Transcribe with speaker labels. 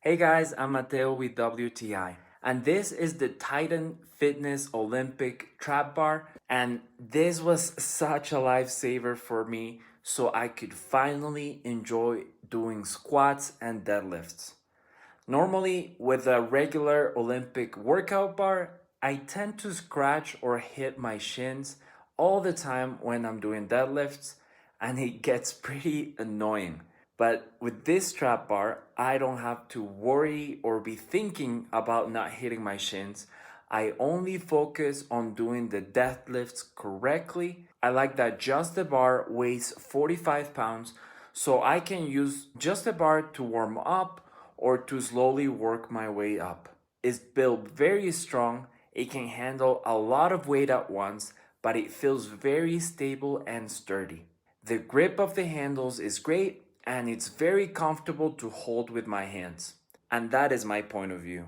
Speaker 1: Hey guys, I'm Mateo with WTI, and this is the Titan Fitness Olympic Trap Bar, and this was such a lifesaver for me so I could finally enjoy doing squats and deadlifts. Normally, with a regular Olympic workout bar, I tend to scratch or hit my shins all the time when I'm doing deadlifts, and it gets pretty annoying. But with this strap bar, I don't have to worry or be thinking about not hitting my shins. I only focus on doing the deadlifts correctly. I like that just the bar weighs 45 pounds, so I can use just the bar to warm up or to slowly work my way up. It's built very strong, it can handle a lot of weight at once, but it feels very stable and sturdy. The grip of the handles is great and it's very comfortable to hold with my hands. And that is my point of view.